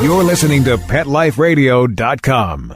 You're listening to PetLifeRadio.com.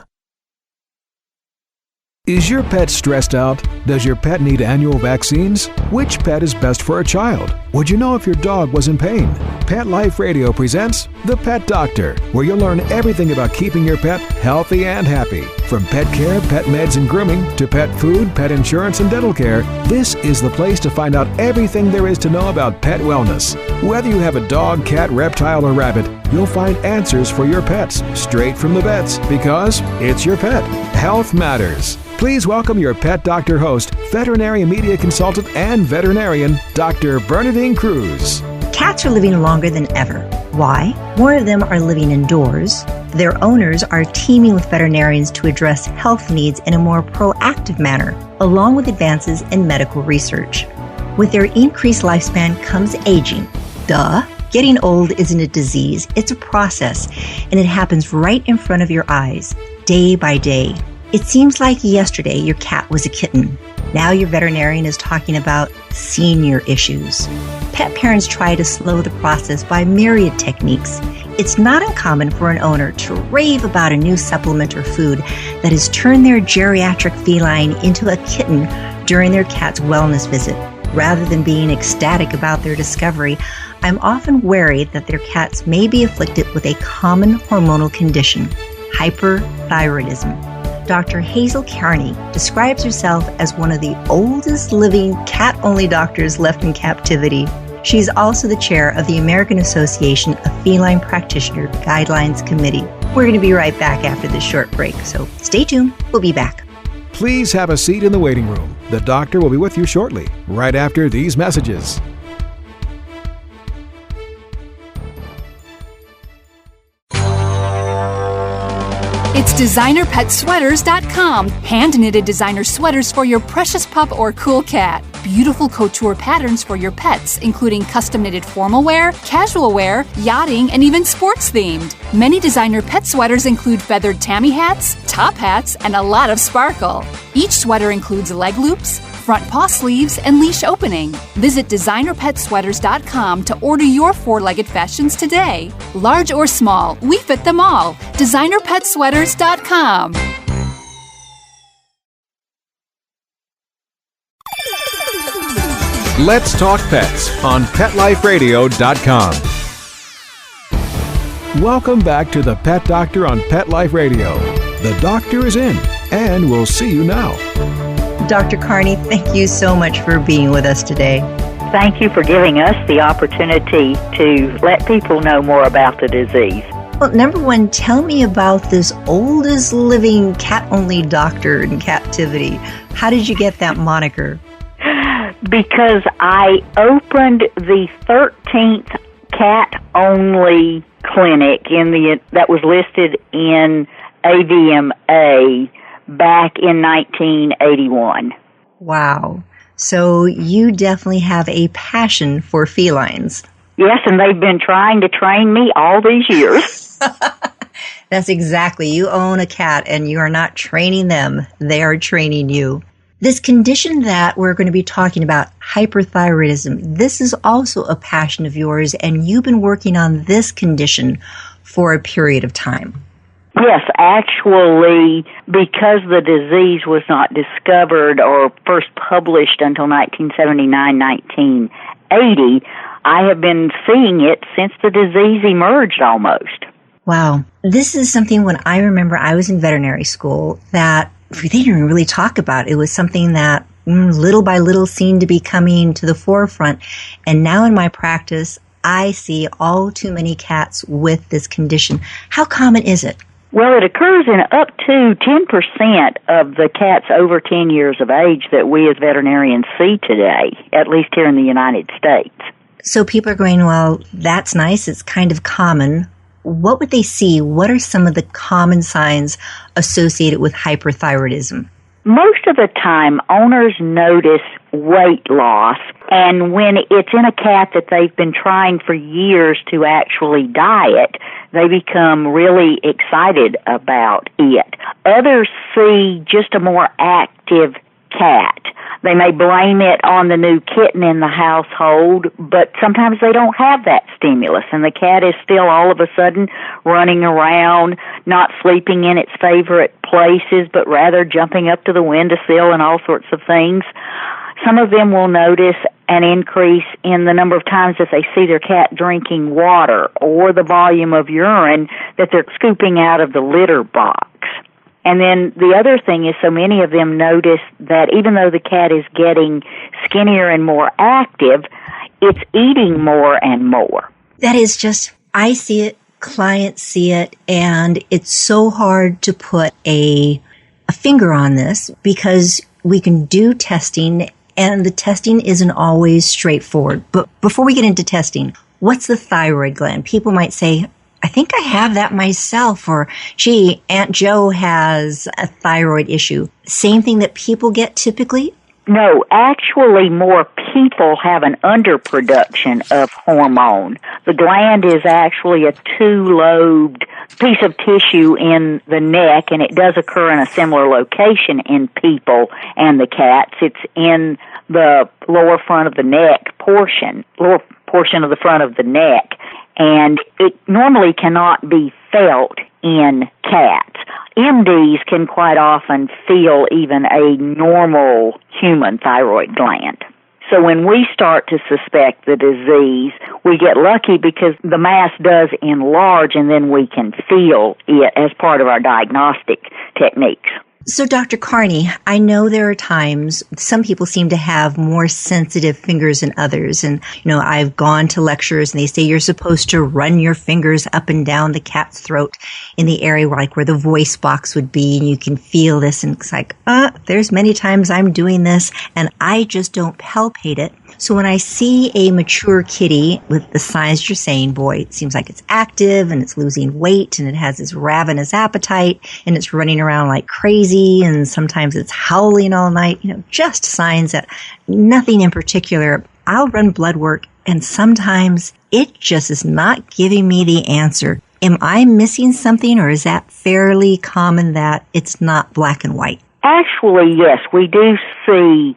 Is your pet stressed out? Does your pet need annual vaccines? Which pet is best for a child? Would you know if your dog was in pain? Pet Life Radio presents The Pet Doctor, where you'll learn everything about keeping your pet healthy and happy. From pet care, pet meds and grooming, to pet food, pet insurance, and dental care, this is the place to find out everything there is to know about pet wellness. Whether you have a dog, cat, reptile, or rabbit, you'll find answers for your pets straight from the vets, because it's your pet. Health matters. Please welcome your Pet Doctor host, veterinary media consultant and veterinarian, Dr. Bernadine Cruz. Cats are living longer than ever. Why? More of them are living indoors. Their owners are teaming with veterinarians to address health needs in a more proactive manner, along with advances in medical research. With their increased lifespan comes aging. Duh! Getting old isn't a disease, it's a process, and it happens right in front of your eyes, day by day. It seems like yesterday your cat was a kitten. Now your veterinarian is talking about senior issues. Pet parents try to slow the process by myriad techniques. It's not uncommon for an owner to rave about a new supplement or food that has turned their geriatric feline into a kitten during their cat's wellness visit. Rather than being ecstatic about their discovery, I'm often worried that their cats may be afflicted with a common hormonal condition, hyperthyroidism. Dr. Hazel Carney describes herself as one of the oldest living cat-only doctors left in captivity. She's also the chair of the American Association of Feline Practitioner Guidelines Committee. We're going to be right back after this short break, so stay tuned. We'll be back. Please have a seat in the waiting room. The doctor will be with you shortly, right after these messages. It's DesignerPetSweaters.com. Hand-knitted designer sweaters for your precious pup or cool cat. Beautiful couture patterns for your pets, including custom-knitted formal wear, casual wear, yachting, and even sports-themed. Many designer pet sweaters include feathered tammy hats, top hats, and a lot of sparkle. Each sweater includes leg loops, front paw sleeves, and leash opening. Visit DesignerPetSweaters.com to order your four-legged fashions today. Large or small, we fit them all. DesignerPetSweaters.com. Let's talk pets on PetLifeRadio.com. Welcome back to the Pet Doctor on Pet Life Radio. The doctor is in, and we'll see you now. Dr. Carney, thank you so much for being with us today. Thank you for giving us the opportunity to let people know more about the disease. Well, number one, tell me about this oldest living cat-only doctor in captivity. How did you get that moniker? Because I opened the 13th cat-only clinic that was listed in AVMA back in 1981. Wow. So you definitely have a passion for felines. Yes, and they've been trying to train me all these years. That's exactly. You own a cat and you are not training them. They are training you. This condition that we're going to be talking about, hyperthyroidism, this is also a passion of yours, and you've been working on this condition for a period of time. Yes, actually, because the disease was not discovered or first published until 1979, 1980, I have been seeing it since the disease emerged almost. Wow. This is something when I remember I was in veterinary school that they didn't really talk about. It was something that little by little seemed to be coming to the forefront. And now in my practice, I see all too many cats with this condition. How common is it? Well, it occurs in up to 10% of the cats over 10 years of age that we as veterinarians see today, at least here in the United States. So people are going, well, that's nice. It's kind of common. What would they see? What are some of the common signs associated with hyperthyroidism? Most of the time, owners notice weight loss, and when it's in a cat that they've been trying for years to actually diet, they become really excited about it. Others see just a more active cat. They may blame it on the new kitten in the household, but sometimes they don't have that stimulus, and the cat is still all of a sudden running around, not sleeping in its favorite places, but rather jumping up to the windowsill and all sorts of things. Some of them will notice an increase in the number of times that they see their cat drinking water or the volume of urine that they're scooping out of the litter box. And then the other thing is so many of them notice that even though the cat is getting skinnier and more active, it's eating more and more. That is just, I see it, clients see it, and it's so hard to put a finger on this because we can do testing and the testing isn't always straightforward. But before we get into testing, what's the thyroid gland? People might say, I think I have that myself, or gee, Aunt Joe has a thyroid issue. Same thing that people get typically? No, actually more people have an underproduction of hormone. The gland is actually a two-lobed piece of tissue in the neck, and it does occur in a similar location in people and the cats. It's in the lower front of the neck lower portion of the front of the neck, and it normally cannot be felt in cats. MDs can quite often feel even a normal human thyroid gland. So when we start to suspect the disease, we get lucky because the mass does enlarge and then we can feel it as part of our diagnostic techniques. So, Dr. Carney, I know there are times some people seem to have more sensitive fingers than others. And, I've gone to lectures and they say you're supposed to run your fingers up and down the cat's throat in the area where the voice box would be. And you can feel this. And it's like, there's many times I'm doing this and I just don't palpate it. So when I see a mature kitty with the signs you're saying, boy, it seems like it's active and it's losing weight and it has this ravenous appetite and it's running around like crazy and sometimes it's howling all night, just signs that nothing in particular. I'll run blood work and sometimes it just is not giving me the answer. Am I missing something, or is that fairly common that it's not black and white? Actually, yes, we do see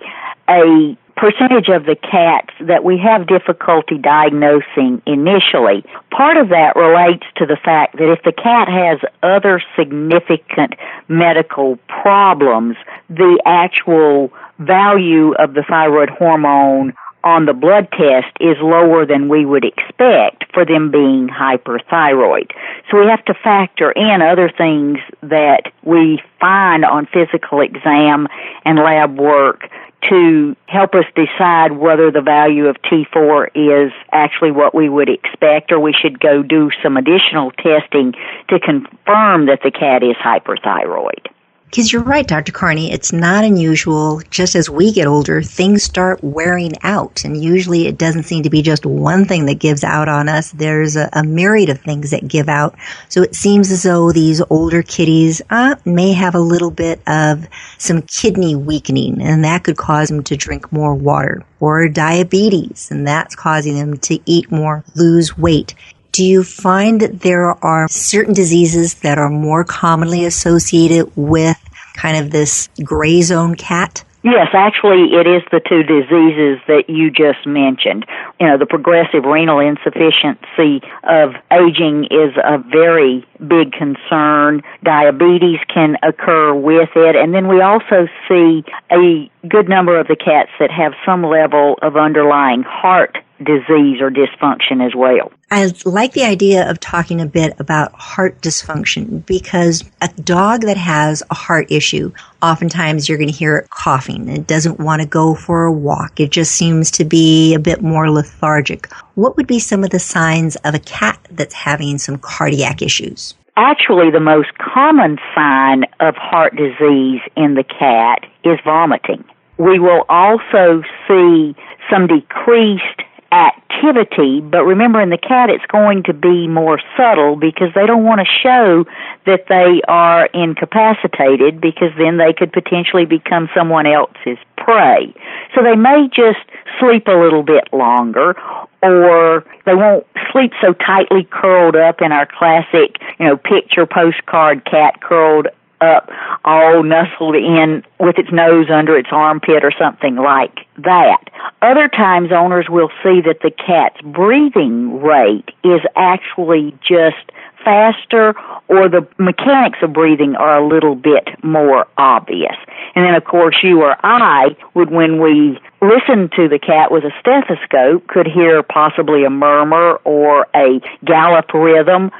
a percentage of the cats that we have difficulty diagnosing initially. Part of that relates to the fact that if the cat has other significant medical problems, the actual value of the thyroid hormone on the blood test is lower than we would expect for them being hyperthyroid. So we have to factor in other things that we find on physical exam and lab work to help us decide whether the value of T4 is actually what we would expect, or we should go do some additional testing to confirm that the cat is hyperthyroid. Because you're right, Dr. Carney, it's not unusual. Just as we get older, things start wearing out. And usually it doesn't seem to be just one thing that gives out on us. There's a myriad of things that give out. So it seems as though these older kitties may have a little bit of some kidney weakening, and that could cause them to drink more water. Or diabetes, and that's causing them to eat more, lose weight. Do you find that there are certain diseases that are more commonly associated with kind of this gray zone cat? Yes, actually, it is the two diseases that you just mentioned. The progressive renal insufficiency of aging is a very big concern. Diabetes can occur with it. And then we also see a good number of the cats that have some level of underlying heart disease or dysfunction as well. I like the idea of talking a bit about heart dysfunction, because a dog that has a heart issue, oftentimes you're going to hear it coughing. It doesn't want to go for a walk. It just seems to be a bit more lethargic. What would be some of the signs of a cat that's having some cardiac issues? Actually, the most common sign of heart disease in the cat is vomiting. We will also see some decreased activity, but remember, in the cat it's going to be more subtle because they don't want to show that they are incapacitated, because then they could potentially become someone else's prey. So they may just sleep a little bit longer, or they won't sleep so tightly curled up in our classic, picture postcard cat curled up, all nestled in with its nose under its armpit or something like that. Other times owners will see that the cat's breathing rate is actually just faster, or the mechanics of breathing are a little bit more obvious. And then, of course, you or I would, when we listen to the cat with a stethoscope, could hear possibly a murmur or a gallop rhythm,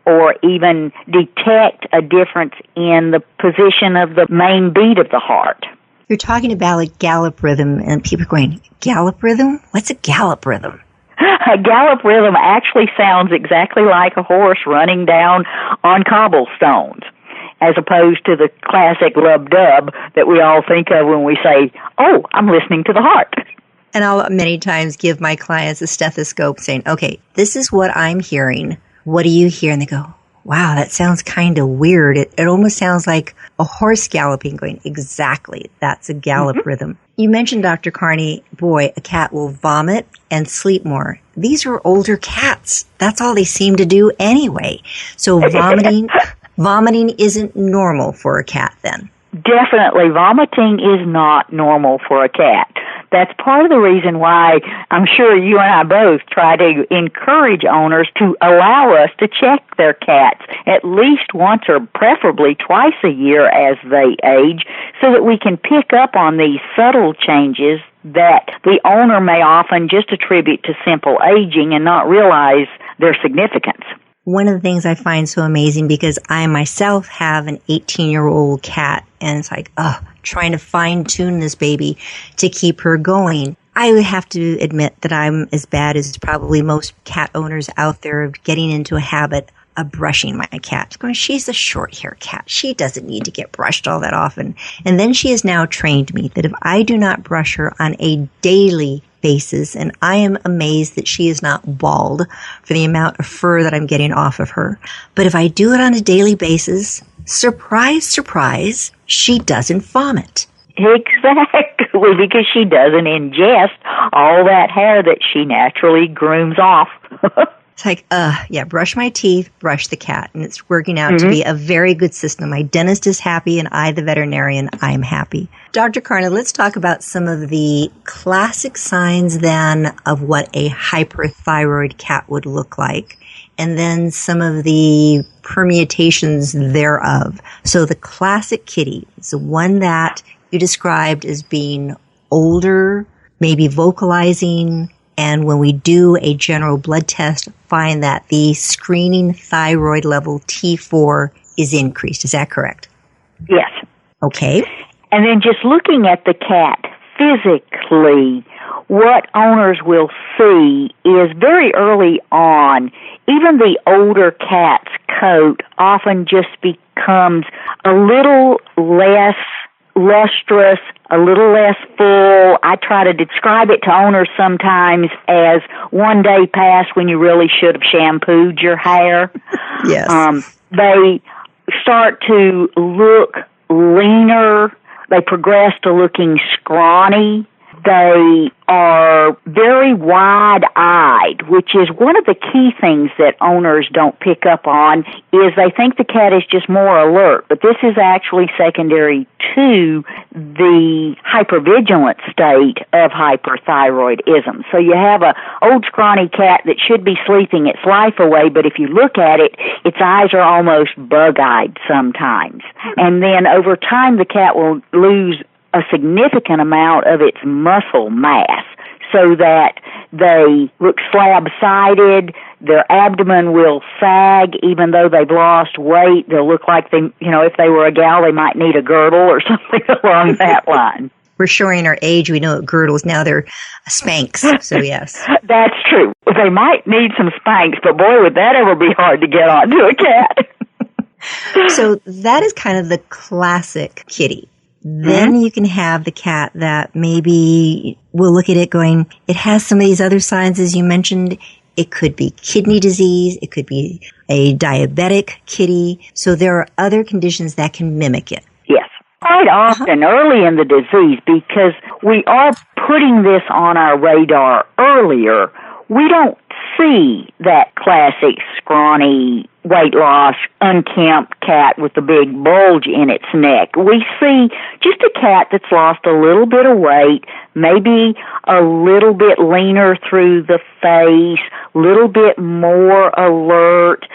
or even detect a difference in the position of the main beat of the heart. You're talking about a gallop rhythm, and people are going, gallop rhythm? What's a gallop rhythm? A gallop rhythm actually sounds exactly like a horse running down on cobblestones, as opposed to the classic lub-dub that we all think of when we say, oh, I'm listening to the heart. And I'll many times give my clients a stethoscope saying, okay, this is what I'm hearing. What do you hear? And they go, wow, that sounds kind of weird. It almost sounds like a horse galloping, going, exactly, that's a gallop rhythm. You mentioned, Dr. Carney, boy, a cat will vomit and sleep more. These are older cats. That's all they seem to do anyway. So vomiting isn't normal for a cat then. Definitely, vomiting is not normal for a cat. That's part of the reason why I'm sure you and I both try to encourage owners to allow us to check their cats at least once or preferably twice a year as they age, so that we can pick up on these subtle changes that the owner may often just attribute to simple aging and not realize their significance. One of the things I find so amazing, because I myself have an 18-year-old cat, and it's like, trying to fine-tune this baby to keep her going. I would have to admit that I'm as bad as probably most cat owners out there of getting into a habit of brushing my cat. Going, she's a short-haired cat. She doesn't need to get brushed all that often. And then she has now trained me that if I do not brush her on a daily basis, and I am amazed that she is not bald for the amount of fur that I'm getting off of her. But if I do it on a daily basis, surprise, surprise, she doesn't vomit. Exactly, because she doesn't ingest all that hair that she naturally grooms off. It's like, brush my teeth, brush the cat. And it's working out to be a very good system. My dentist is happy, and I, the veterinarian, I'm happy. Dr. Carney, let's talk about some of the classic signs then of what a hyperthyroid cat would look like, and then some of the permutations thereof. So the classic kitty is the one that you described as being older, maybe vocalizing, and when we do a general blood test, find that the screening thyroid level T4 is increased. Is that correct? Yes. Okay. And then just looking at the cat physically, what owners will see is very early on, even the older cat's coat often just becomes a little less lustrous, a little less full. I try to describe it to owners sometimes as one day past when you really should have shampooed your hair. Yes. They start to look leaner. They progress to looking scrawny. They are very wide-eyed, which is one of the key things that owners don't pick up on, is they think the cat is just more alert. But this is actually secondary to the hypervigilant state of hyperthyroidism. So you have a old scrawny cat that should be sleeping its life away, but if you look at it, its eyes are almost bug-eyed sometimes. And then over time, the cat will lose a significant amount of its muscle mass, so that they look slab-sided, their abdomen will sag even though they've lost weight. They'll look like they, if they were a gal, they might need a girdle or something along that line. We're showing our age. We know girdles. Now they're Spanx, so yes. That's true. They might need some Spanx, but boy, would that ever be hard to get onto a cat. So that is kind of the classic kitty. Then you can have the cat that maybe we'll look at it going, it has some of these other signs, as you mentioned. It could be kidney disease. It could be a diabetic kitty. So there are other conditions that can mimic it. Yes. Quite often early in the disease, because we are putting this on our radar earlier, we don't see that classic scrawny, weight loss, unkempt cat with the big bulge in its neck. We see just a cat that's lost a little bit of weight, maybe a little bit leaner through the face, a little bit more alert,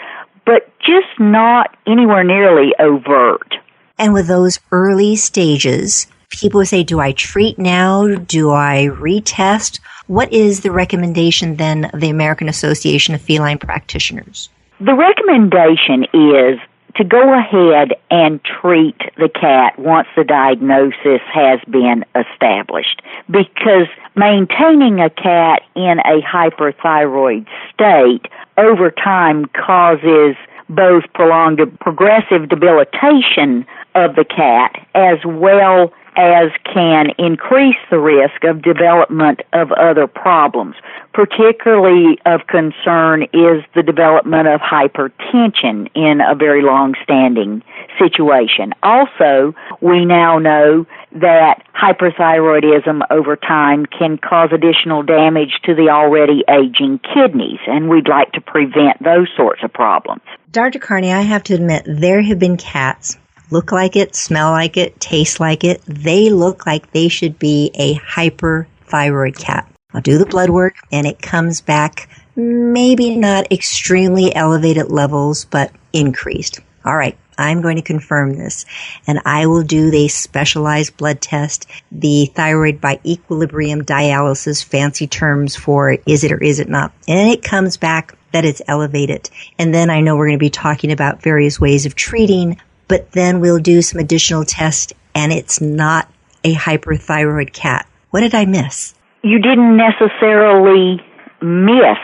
but just not anywhere nearly overt. And with those early stages, people say, do I treat now? Do I retest? What is the recommendation then of the American Association of Feline Practitioners? The recommendation is to go ahead and treat the cat once the diagnosis has been established, because maintaining a cat in a hyperthyroid state over time causes both prolonged progressive debilitation of the cat as well as can increase the risk of development of other problems. Particularly of concern is the development of hypertension in a very long-standing situation. Also, we now know that hyperthyroidism over time can cause additional damage to the already aging kidneys, and we'd like to prevent those sorts of problems. Dr. Carney, I have to admit, there have been cats look like it, smell like it, taste like it. They look like they should be a hyperthyroid cat. I'll do the blood work, and it comes back maybe not extremely elevated levels, but increased. All right, I'm going to confirm this, and I will do the specialized blood test, the thyroid by equilibrium dialysis, fancy terms for is it or is it not. And it comes back that it's elevated. And then I know we're going to be talking about various ways of treating, but then we'll do some additional tests, and it's not a hyperthyroid cat. What did I miss? You didn't necessarily miss,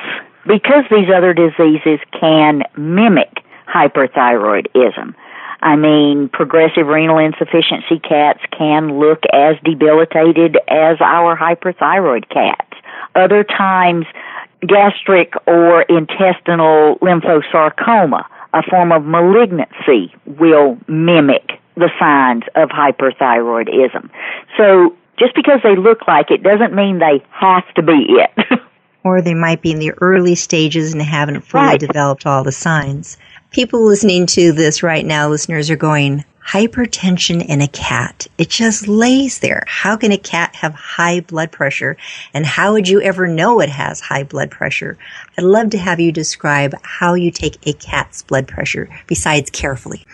because these other diseases can mimic hyperthyroidism. I mean, progressive renal insufficiency cats can look as debilitated as our hyperthyroid cats. Other times, gastric or intestinal lymphosarcoma, a form of malignancy, will mimic the signs of hyperthyroidism. So just because they look like it doesn't mean they have to be it. Or they might be in the early stages and haven't fully developed all the signs. People listening to this right now, listeners, are going, hypertension in a cat. It just lays there. How can a cat have high blood pressure? And how would you ever know it has high blood pressure? I'd love to have you describe how you take a cat's blood pressure, besides carefully.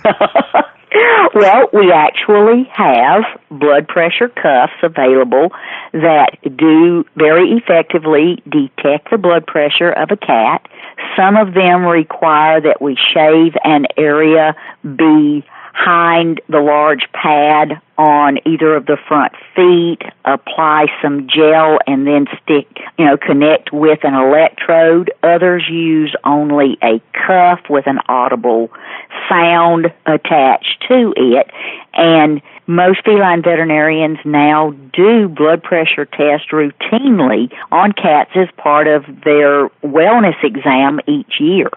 Well, we actually have blood pressure cuffs available that do very effectively detect the blood pressure of a cat. Some of them require that we shave an area behind the large pad on either of the front feet, apply some gel, and then connect with an electrode. Others use only a cuff with an audible sound attached to it. And most feline veterinarians now do blood pressure tests routinely on cats as part of their wellness exam each year.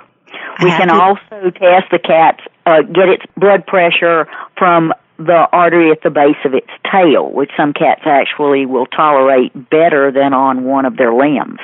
We can also test the cat's, get its blood pressure from the artery at the base of its tail, which some cats actually will tolerate better than on one of their limbs.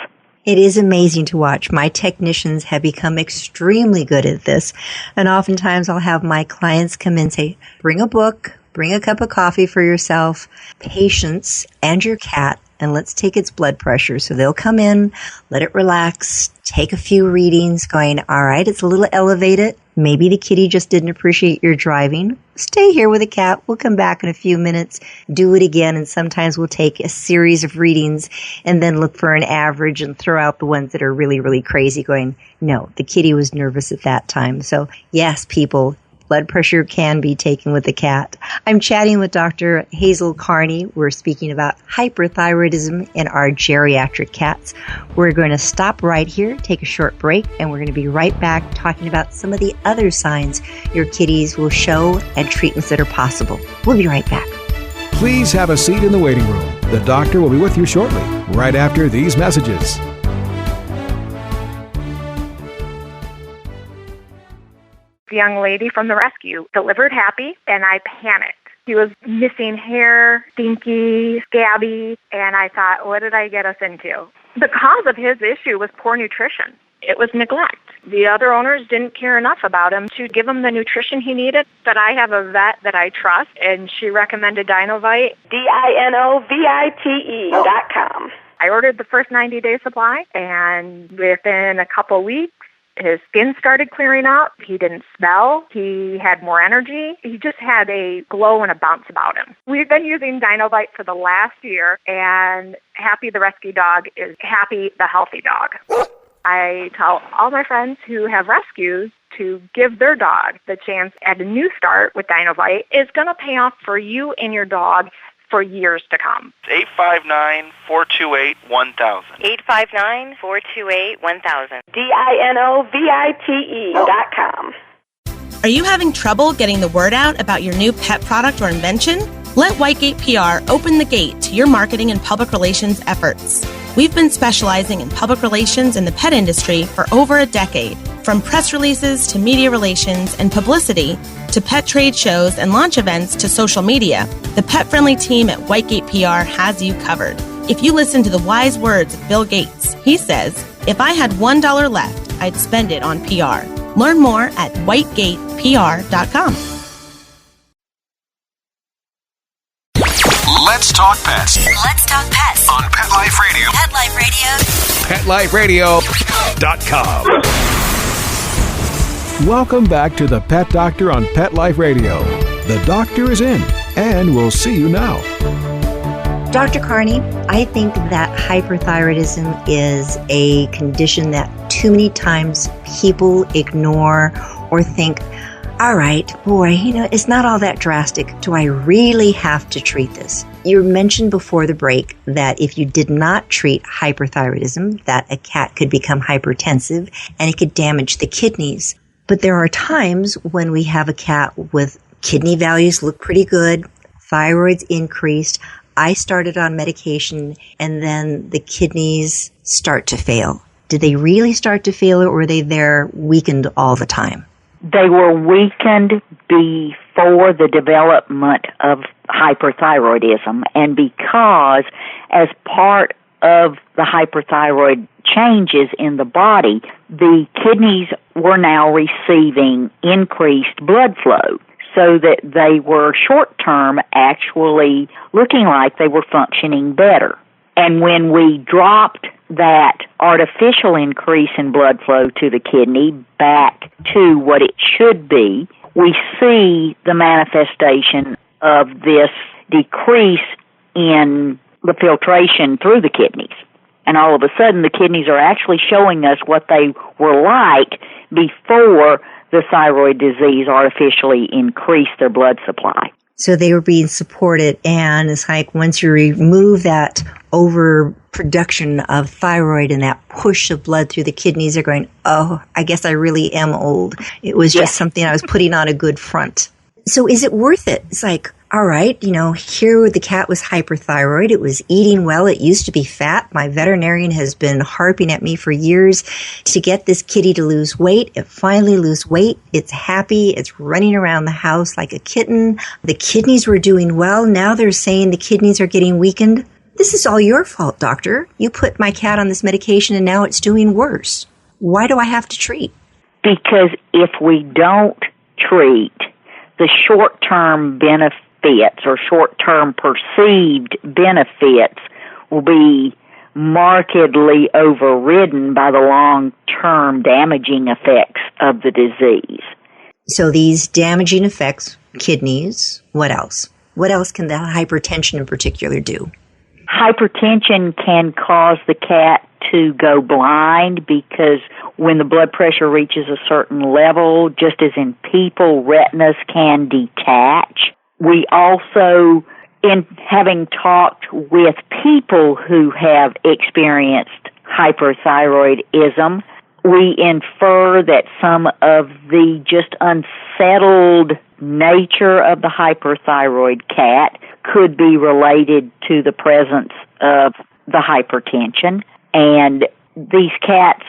It is amazing to watch. My technicians have become extremely good at this, and oftentimes I'll have my clients come in and say, bring a book, bring a cup of coffee for yourself, patience, and your cat, and let's take its blood pressure. So they'll come in, let it relax, take a few readings, going, all right, it's a little elevated. Maybe the kitty just didn't appreciate your driving. Stay here with the cat. We'll come back in a few minutes, do it again, and sometimes we'll take a series of readings and then look for an average and throw out the ones that are really, really crazy, going, no, the kitty was nervous at that time. So yes, people, blood pressure can be taken with the cat. I'm chatting with Dr. Hazel Carney. We're speaking about hyperthyroidism in our geriatric cats. We're going to stop right here, take a short break, and we're going to be right back talking about some of the other signs your kitties will show and treatments that are possible. We'll be right back. Please have a seat in the waiting room. The doctor will be with you shortly, right after these messages. The young lady from the rescue delivered happy, and I panicked. He was missing hair, stinky, scabby, and I thought, what did I get us into? The cause of his issue was poor nutrition. It was neglect. The other owners didn't care enough about him to give him the nutrition he needed. But I have a vet that I trust, and she recommended Dinovite. DINOVITE.com. I ordered the first 90-day supply, and within a couple weeks, his skin started clearing up. He didn't smell. He had more energy. He just had a glow and a bounce about him. We've been using Dinovite for the last year, and Happy the rescue dog is Happy the healthy dog. I tell all my friends who have rescues to give their dog the chance at a new start with Dinovite. It's going to pay off for you and your dog for years to come. 859-428-1000. 859-428-1000. DINOVITE.com. Are you having trouble getting the word out about your new pet product or invention? Let Whitegate PR open the gate to your marketing and public relations efforts. We've been specializing in public relations in the pet industry for over a decade. From press releases to media relations and publicity to pet trade shows and launch events to social media, the pet-friendly team at Whitegate PR has you covered. If you listen to the wise words of Bill Gates, he says, "If I had $1 left, I'd spend it on PR." Learn more at whitegatepr.com. Let's talk pets. Let's talk pets On Pet Life Radio. Pet Life Radio. PetLifeRadio.com. Welcome back to the Pet Doctor on Pet Life Radio. The doctor is in, and we'll see you now. Dr. Carney, I think that hyperthyroidism is a condition that too many times people ignore or think, all right, boy, it's not all that drastic. Do I really have to treat this? You mentioned before the break that if you did not treat hyperthyroidism, that a cat could become hypertensive and it could damage the kidneys. But there are times when we have a cat with kidney values look pretty good, thyroid's increased, I started on medication, and then the kidneys start to fail. Did they really start to fail, or were they there weakened all the time? They were weakened before the development of hyperthyroidism, and because as part of the hyperthyroid changes in the body, the kidneys were now receiving increased blood flow, so that they were short-term actually looking like they were functioning better. And when we dropped that artificial increase in blood flow to the kidney back to what it should be, we see the manifestation of this decrease in the filtration through the kidneys. And all of a sudden, the kidneys are actually showing us what they were like before the thyroid disease artificially increased their blood supply. So they were being supported, and it's like once you remove that overproduction of thyroid and that push of blood through the kidneys, they're going, oh, I guess I really am old. It was just something I was putting on a good front. So is it worth it? It's like, all right, here the cat was hyperthyroid. It was eating well. It used to be fat. My veterinarian has been harping at me for years to get this kitty to lose weight. It finally lose weight. It's happy. It's running around the house like a kitten. The kidneys were doing well. Now they're saying the kidneys are getting weakened. This is all your fault, doctor. You put my cat on this medication and now it's doing worse. Why do I have to treat? Because if we don't treat, the short-term benefits or short-term perceived benefits will be markedly overridden by the long-term damaging effects of the disease. So these damaging effects, kidneys, what else? What else can that hypertension in particular do? Hypertension can cause the cat to go blind because when the blood pressure reaches a certain level, just as in people, retinas can detach. We also, in having talked with people who have experienced hyperthyroidism, we infer that some of the just unsettled nature of the hyperthyroid cat could be related to the presence of the hypertension. And these cats,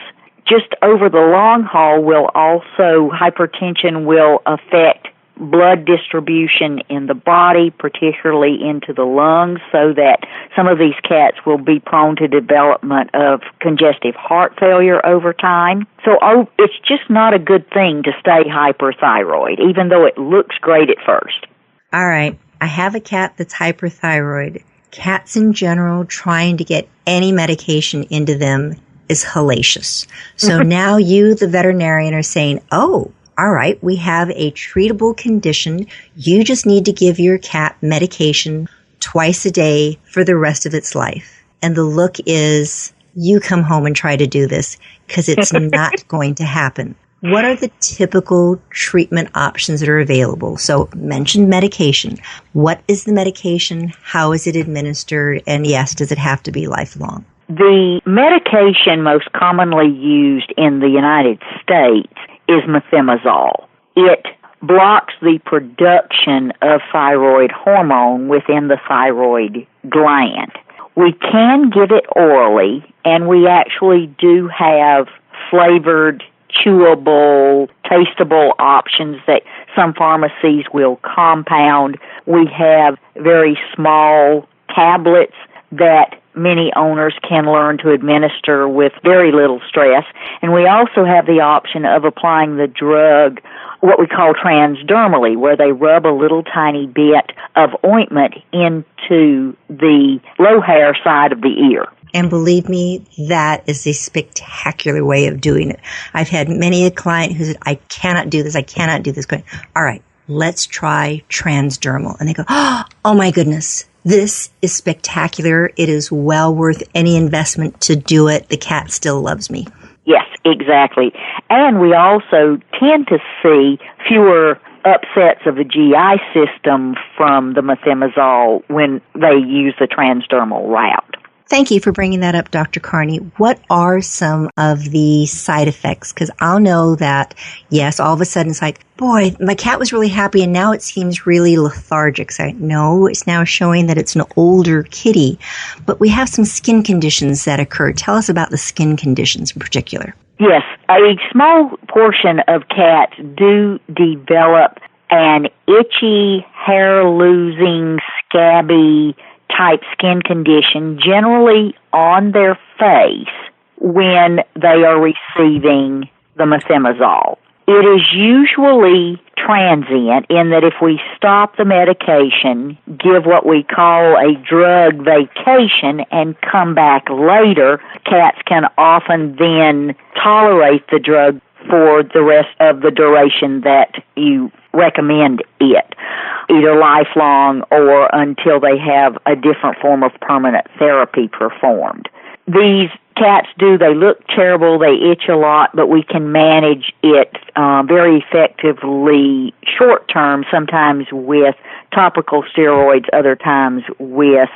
just over the long haul, hypertension will affect blood distribution in the body, particularly into the lungs, so that some of these cats will be prone to development of congestive heart failure over time. So it's just not a good thing to stay hyperthyroid, even though it looks great at first. All right. I have a cat that's hyperthyroid. Cats in general, trying to get any medication into them is hellacious. So now you, the veterinarian, are saying, oh, all right, we have a treatable condition. You just need to give your cat medication twice a day for the rest of its life. And the look is, you come home and try to do this because it's not going to happen. What are the typical treatment options that are available? So mention medication. What is the medication? How is it administered? And yes, does it have to be lifelong? The medication most commonly used in the United States is methimazole. It blocks the production of thyroid hormone within the thyroid gland. We can give it orally, and we actually do have flavored, chewable, tasteable options that some pharmacies will compound. We have very small tablets that many owners can learn to administer with very little stress. And we also have the option of applying the drug, what we call transdermally, where they rub a little tiny bit of ointment into the low hair side of the ear. And believe me, that is a spectacular way of doing it. I've had many a client who said, I cannot do this, going, all right, let's try transdermal. And they go, oh my goodness, this is spectacular. It is well worth any investment to do it. The cat still loves me. Yes, exactly. And we also tend to see fewer upsets of the GI system from the methimazole when they use the transdermal route. Thank you for bringing that up, Dr. Carney. What are some of the side effects? Because I'll know that, yes, all of a sudden it's like, boy, my cat was really happy and now it seems really lethargic. So no, it's now showing that it's an older kitty. But we have some skin conditions that occur. Tell us about the skin conditions in particular. Yes, a small portion of cats do develop an itchy, hair-losing, scabby type skin condition, generally on their face, when they are receiving the methimazole. It is usually transient in that if we stop the medication, give what we call a drug vacation, and come back later, cats can often then tolerate the drug for the rest of the duration that you recommend it, either lifelong or until they have a different form of permanent therapy performed. These cats they look terrible, they itch a lot, but we can manage it very effectively short term, sometimes with topical steroids, other times with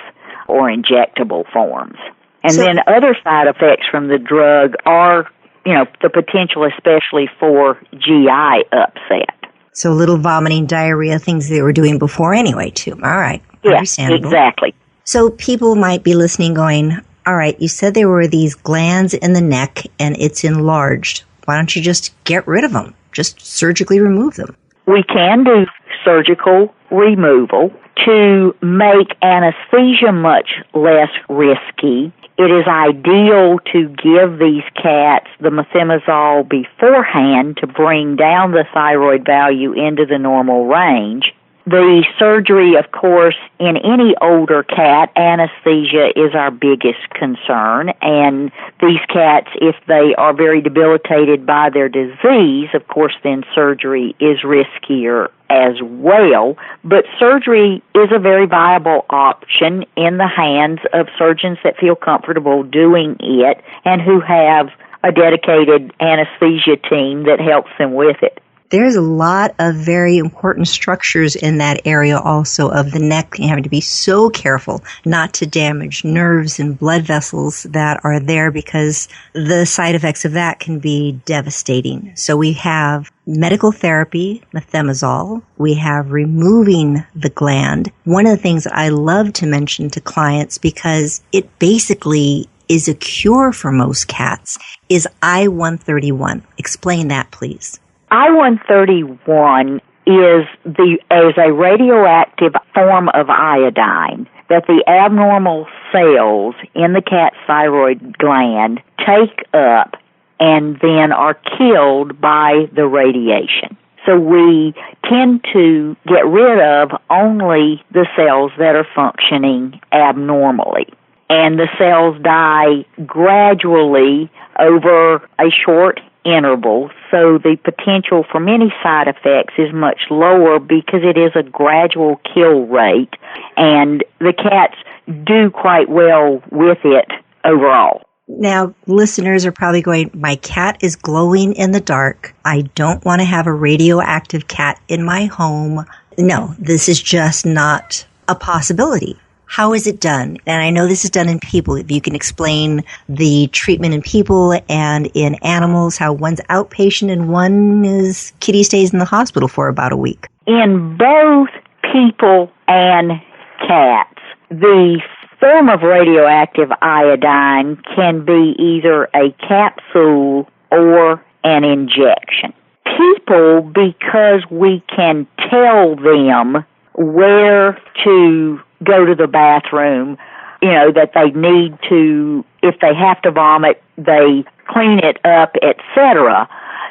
or injectable forms. And then other side effects from the drug are, the potential especially for GI upset. So a little vomiting, diarrhea, things they were doing before anyway, too. All right. Yes, exactly. So people might be listening going, all right, you said there were these glands in the neck and it's enlarged. Why don't you just get rid of them? Just surgically remove them. We can do surgical removal to make anesthesia much less risky. It is ideal to give these cats the methimazole beforehand to bring down the thyroid value into the normal range. The surgery, of course, in any older cat, anesthesia is our biggest concern. And these cats, if they are very debilitated by their disease, of course, then surgery is riskier as well. But surgery is a very viable option in the hands of surgeons that feel comfortable doing it and who have a dedicated anesthesia team that helps them with it. There's a lot of very important structures in that area also of the neck. You have to be so careful not to damage nerves and blood vessels that are there because the side effects of that can be devastating. So we have medical therapy, methimazole. We have removing the gland. One of the things that I love to mention to clients because it basically is a cure for most cats is I-131. Explain that, please. I-131 is as a radioactive form of iodine that the abnormal cells in the cat's thyroid gland take up and then are killed by the radiation. So we tend to get rid of only the cells that are functioning abnormally. And the cells die gradually over a short interval, so the potential for many side effects is much lower because it is a gradual kill rate, and the cats do quite well with it overall. Now, listeners are probably going, my cat is glowing in the dark. I don't want to have a radioactive cat in my home. No, this is just not a possibility. How is it done? And I know this is done in people. If you can explain the treatment in people and in animals, how one's outpatient and one is kitty stays in the hospital for about a week. In both people and cats, the form of radioactive iodine can be either a capsule or an injection. People, because we can tell them where to go to the bathroom, that they need to, if they have to vomit, they clean it up, etc.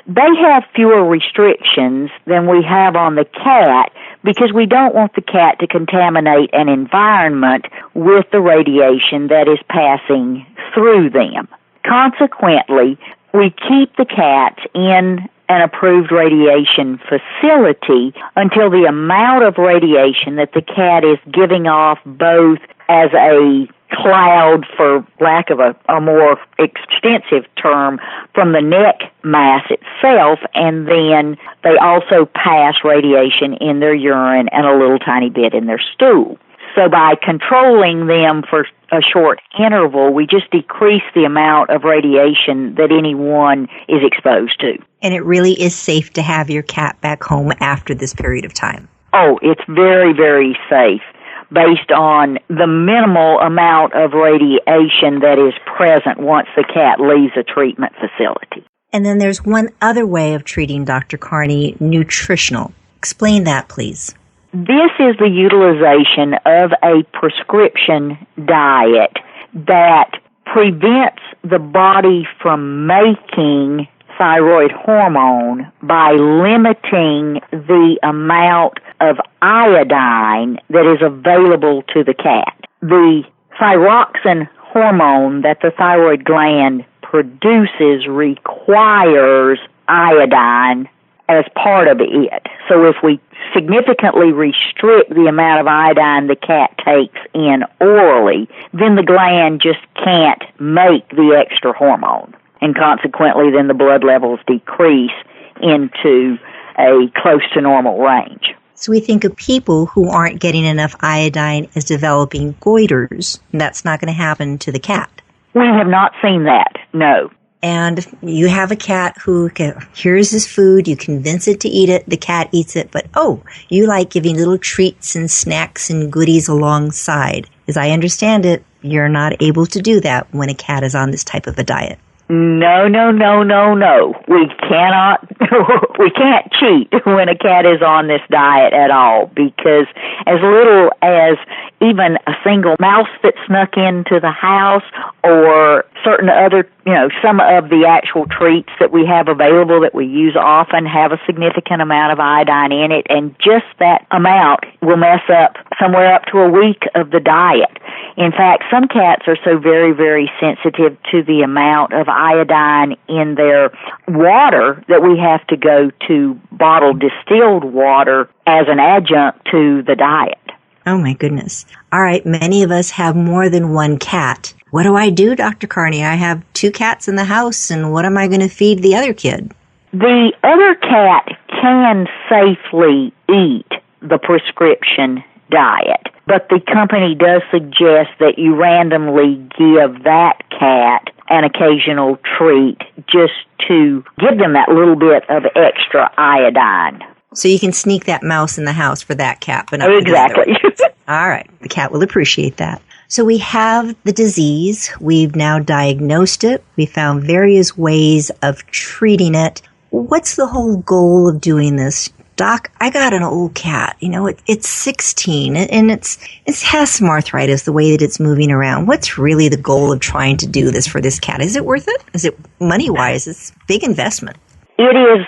They have fewer restrictions than we have on the cat because we don't want the cat to contaminate an environment with the radiation that is passing through them. Consequently, we keep the cats in an approved radiation facility until the amount of radiation that the cat is giving off, both as a cloud, for lack of a more extensive term, from the neck mass itself, and then they also pass radiation in their urine and a little tiny bit in their stool. So by controlling them for a short interval, we just decrease the amount of radiation that anyone is exposed to. And it really is safe to have your cat back home after this period of time. Oh, it's very, very safe based on the minimal amount of radiation that is present once the cat leaves a treatment facility. And then there's one other way of treating Dr. Carney, nutritional. Explain that, please. This is the utilization of a prescription diet that prevents the body from making thyroid hormone by limiting the amount of iodine that is available to the cat. The thyroxine hormone that the thyroid gland produces requires iodine as part of it. So if we significantly restrict the amount of iodine the cat takes in orally, then the gland just can't make the extra hormone. And consequently, then the blood levels decrease into a close to normal range. So we think of people who aren't getting enough iodine as developing goiters. That's not going to happen to the cat. We have not seen that, no. And you have a cat who, here's his food, you convince it to eat it, the cat eats it, but you like giving little treats and snacks and goodies alongside. As I understand it, you're not able to do that when a cat is on this type of a diet. No. We can't cheat when a cat is on this diet at all, because as little as even a single mouse that snuck into the house or certain other, some of the actual treats that we have available that we use often have a significant amount of iodine in it, and just that amount will mess up somewhere up to a week of the diet. In fact, some cats are so very, very sensitive to the amount of iodine in their water that we have to go to bottled distilled water as an adjunct to the diet. Oh, my goodness. All right, many of us have more than one cat. What do I do, Dr. Carney? I have 2 cats in the house, and what am I going to feed the other kid? The other cat can safely eat the prescription diet, but the company does suggest that you randomly give that cat an occasional treat just to give them that little bit of extra iodine. So you can sneak that mouse in the house for that cat, but not exactly. All right. The cat will appreciate that. So we have the disease. We've now diagnosed it. We found various ways of treating it. What's the whole goal of doing this? Doc, I got an old cat. It's 16 and it has some arthritis, the way that it's moving around. What's really the goal of trying to do this for this cat? Is it worth it? Is it money-wise? It's a big investment. It is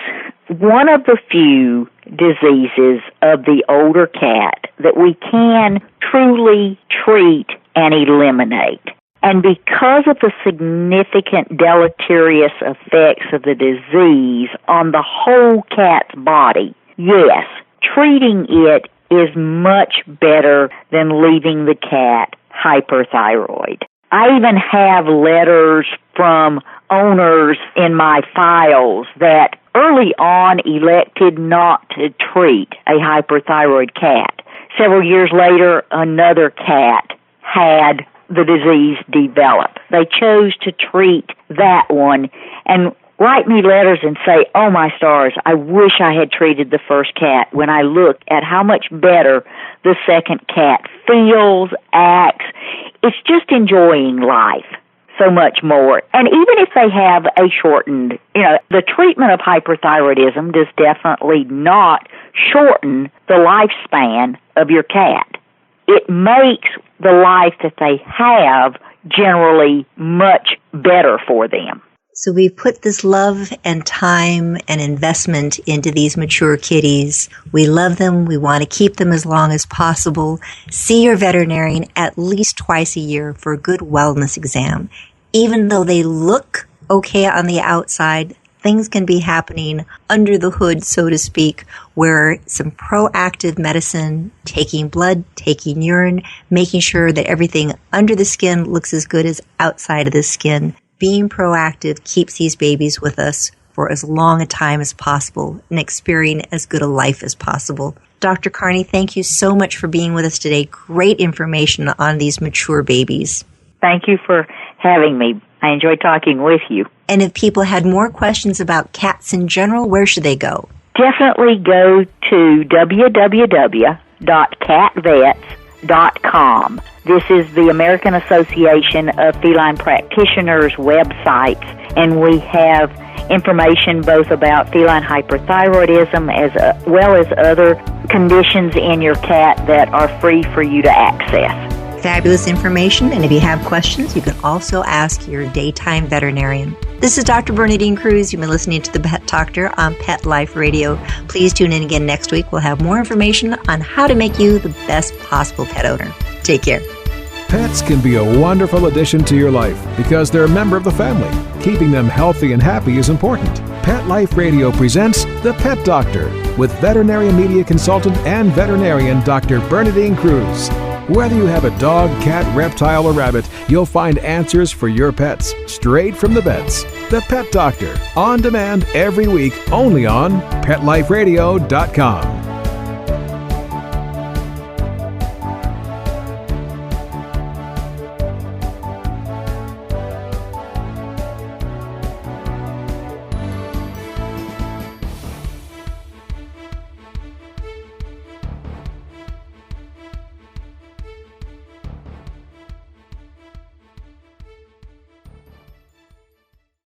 one of the few diseases of the older cat that we can truly treat and eliminate. And because of the significant deleterious effects of the disease on the whole cat's body, yes, treating it is much better than leaving the cat hyperthyroid. I even have letters from owners in my files that early on elected not to treat a hyperthyroid cat. Several years later, another cat had the disease develop. They chose to treat that one and write me letters and say, oh my stars, I wish I had treated the first cat, when I look at how much better the second cat feels, acts. It's just enjoying life so much more. And even if they have a shortened, the treatment of hyperthyroidism does definitely not shorten the lifespan of your cat. It makes the life that they have generally much better for them. So we've put this love and time and investment into these mature kitties. We love them. We want to keep them as long as possible. See your veterinarian at least twice a year for a good wellness exam. Even though they look okay on the outside, things can be happening under the hood, so to speak, where some proactive medicine, taking blood, taking urine, making sure that everything under the skin looks as good as outside of the skin. Being proactive keeps these babies with us for as long a time as possible and experiencing as good a life as possible. Dr. Carney, thank you so much for being with us today. Great information on these mature babies. Thank you for having me. I enjoyed talking with you. And if people had more questions about cats in general, where should they go? Definitely go to www.catvets.com. This is the American Association of Feline Practitioners website, and we have information both about feline hyperthyroidism as well as other conditions in your cat that are free for you to access. Fabulous information, and if you have questions, you can also ask your daytime veterinarian. This is Dr. Bernadine Cruz. You've been listening to The Pet Doctor on Pet Life Radio. Please tune in again next week. We'll have more information on how to make you the best possible pet owner. Take care. Pets can be a wonderful addition to your life because they're a member of the family. Keeping them healthy and happy is important. Pet Life Radio presents The Pet Doctor with veterinary media consultant and veterinarian Dr. Bernadine Cruz. Whether you have a dog, cat, reptile, or rabbit, you'll find answers for your pets straight from the vets. The Pet Doctor, on demand every week, only on PetLifeRadio.com.